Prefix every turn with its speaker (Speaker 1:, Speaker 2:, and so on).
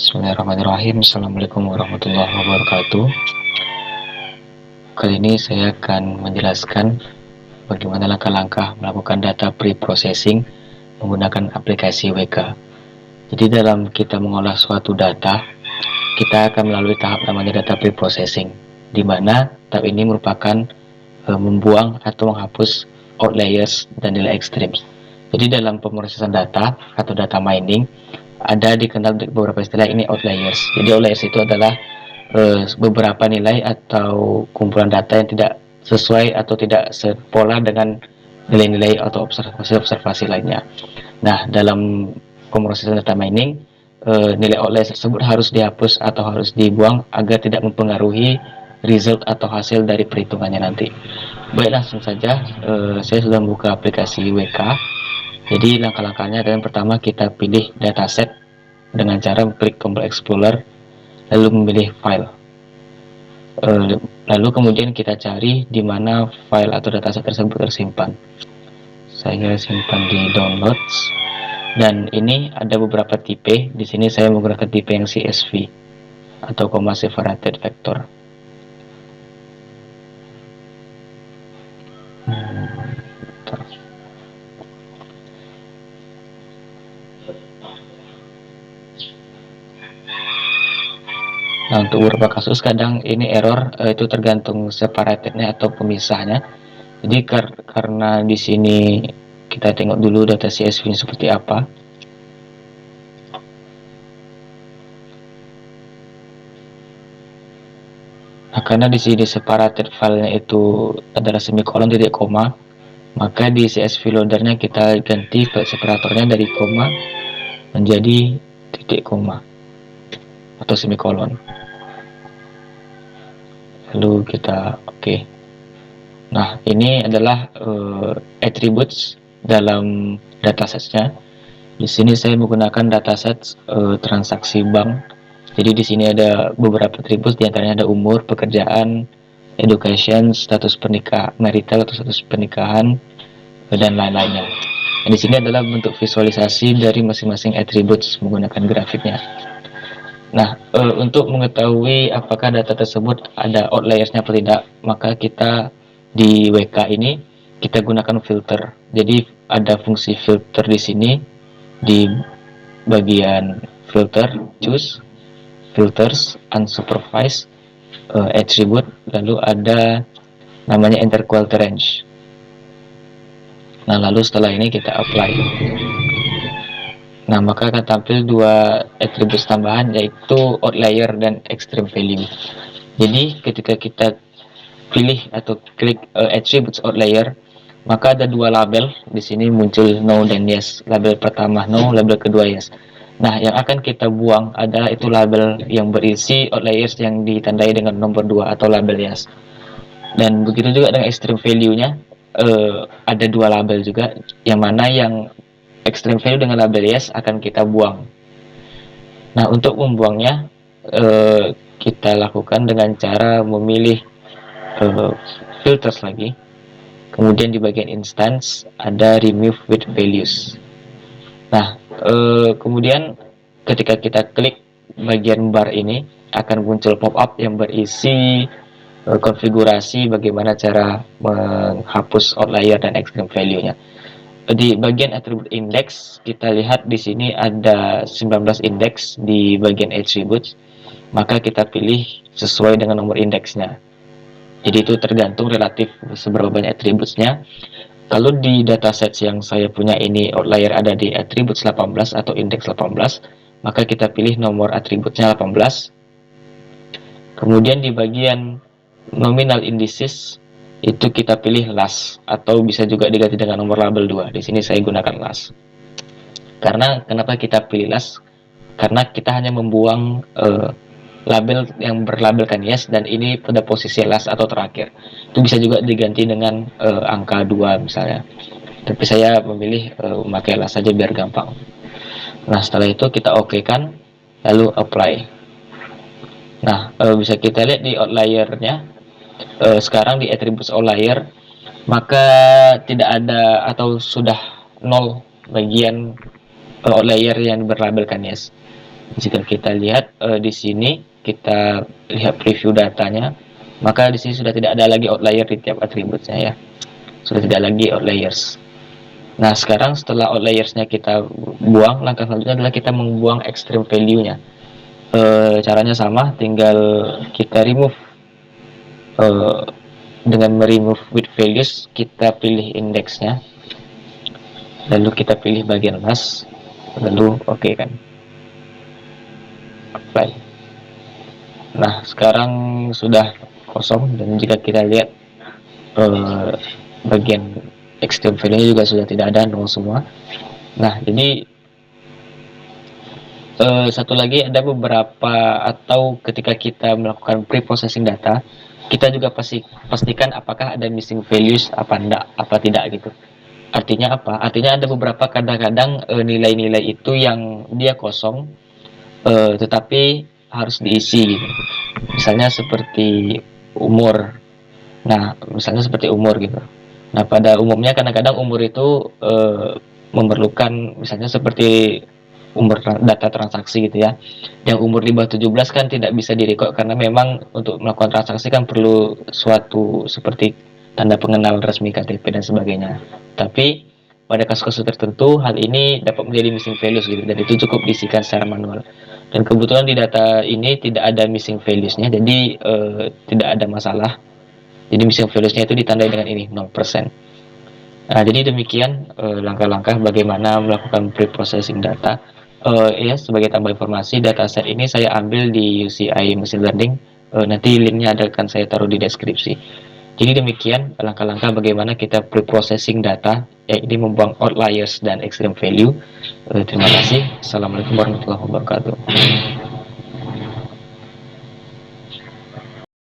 Speaker 1: Bismillahirrahmanirrahim. Assalamualaikum warahmatullahi wabarakatuh. Kali ini saya akan menjelaskan bagaimana langkah-langkah melakukan data pre-processing menggunakan aplikasi WK. Jadi dalam kita mengolah suatu data, kita akan melalui tahap namanya data pre-processing, di mana tahap ini merupakan membuang atau menghapus outliers dan nilai ekstrim. Jadi dalam pemrosesan data atau data mining ada dikenal beberapa istilah ini outliers. Jadi outliers itu adalah beberapa nilai atau kumpulan data yang tidak sesuai atau tidak sepola dengan nilai-nilai atau observasi lainnya. Nah, dalam pemrosesan data mining, nilai outliers tersebut harus dihapus atau harus dibuang agar tidak mempengaruhi result atau hasil dari perhitungannya nanti. Baik, langsung saja. Saya sudah membuka aplikasi WK. Jadi langkah-langkahnya adalah yang pertama kita pilih dataset dengan cara klik tombol Explorer lalu memilih file. Lalu kemudian kita cari di mana file atau dataset tersebut tersimpan. Saya simpan di downloads dan ini ada beberapa tipe. Di sini saya menggunakan tipe yang CSV atau comma separated vector. Nah, untuk beberapa kasus kadang ini error, itu tergantung separatednya atau pemisahnya. Jadi karena di sini kita tengok dulu data CSV seperti apa. Nah, karena di sini separated filenya itu adalah semikolon titik koma, maka di CSV loadernya kita ganti separatornya dari koma menjadi titik koma atau semikolon. Lalu kita oke. Nah, ini adalah attributes dalam datasetnya. Di sini saya menggunakan dataset transaksi bank. Jadi di sini ada beberapa attributes, diantaranya ada umur, pekerjaan, education, status pernikah, marital atau status pernikahan, dan lain-lainnya. Dan di sini adalah bentuk visualisasi dari masing-masing attributes menggunakan grafiknya. Nah, untuk mengetahui apakah data tersebut ada outliersnya atau tidak, maka kita di WK ini kita gunakan filter. Jadi ada fungsi filter di sini di bagian filter, choose, filters, unsupervised, attribute, lalu ada namanya enter quality range. Nah, lalu setelah ini kita apply. Nah, maka akan tampil dua atribut tambahan, yaitu outlier dan extreme value. Jadi ketika kita pilih atau klik attributes outlier, maka ada dua label di sini muncul no dan yes. Label pertama no, label kedua yes. Nah, yang akan kita buang adalah itu label yang berisi outliers yang ditandai dengan nomor 2 atau label yes. Dan begitu juga dengan extreme value-nya, ada dua label juga, yang mana yang extreme value dengan label yes akan kita buang. Nah, untuk membuangnya kita lakukan dengan cara memilih filters lagi. Kemudian di bagian instance ada remove with values. Nah, kemudian ketika kita klik bagian bar ini akan muncul pop-up yang berisi konfigurasi bagaimana cara menghapus outlier dan extreme value-nya. Di bagian attribute index kita lihat di sini ada 19 index di bagian attributes, maka kita pilih sesuai dengan nomor indeksnya. Jadi itu tergantung relatif seberapa banyak attributesnya. Kalau di dataset yang saya punya ini outlier ada di attributes 18 atau index 18, maka kita pilih nomor atributnya 18. Kemudian di bagian nominal indices itu kita pilih last atau bisa juga diganti dengan nomor label 2. Di sini saya gunakan last. Karena kenapa kita pilih last? Karena kita hanya membuang label yang berlabelkan yes dan ini pada posisi last atau terakhir. Itu bisa juga diganti dengan angka 2 misalnya. Tapi saya memilih memakai last saja biar gampang. Nah, setelah itu kita oke-kan lalu apply. Nah, bisa kita lihat di outliernya. Sekarang di attributes outlier maka tidak ada atau sudah 0 bagian outlier yang berlabelkan yes. Jika kita lihat di sini, kita lihat preview datanya, maka di sini sudah tidak ada lagi outlier di tiap atributnya ya. Sudah tidak lagi outliers. Nah, sekarang setelah outliersnya kita buang, langkah selanjutnya adalah kita membuang extreme value-nya. Caranya sama, tinggal kita remove dengan remove with values, kita pilih indeksnya, lalu kita pilih bagian mas, lalu oke kan, apply. Nah, sekarang sudah kosong, dan jika kita lihat bagian extreme value juga sudah tidak ada, nol semua. Nah, jadi satu lagi, ada beberapa, atau ketika kita melakukan pre-processing data, kita juga pastikan apakah ada missing values apa tidak gitu. Artinya apa? Artinya ada beberapa kadang-kadang nilai-nilai itu yang dia kosong, tetapi harus diisi gitu. Misalnya seperti umur. Nah, misalnya seperti umur gitu. Nah, pada umumnya kadang-kadang umur itu memerlukan, misalnya seperti umur data transaksi gitu ya. Yang umur di bawah 17 kan tidak bisa direcord, karena memang untuk melakukan transaksi kan perlu suatu seperti tanda pengenal resmi, KTP dan sebagainya. Tapi pada kasus-kasus tertentu hal ini dapat menjadi missing values gitu, dan itu cukup diisikan secara manual. Dan kebetulan di data ini tidak ada missing values-nya, jadi tidak ada masalah. Jadi missing values-nya itu ditandai dengan ini 0%. Nah, jadi demikian langkah-langkah bagaimana melakukan pre-processing data. Ya, sebagai tambah informasi, dataset ini saya ambil di UCI Machine Learning. Nanti linknya akan saya taruh di deskripsi. Jadi demikian langkah-langkah bagaimana kita pre-processing data, ini membuang outliers dan extreme value. Terima kasih. Assalamualaikum warahmatullahi wabarakatuh.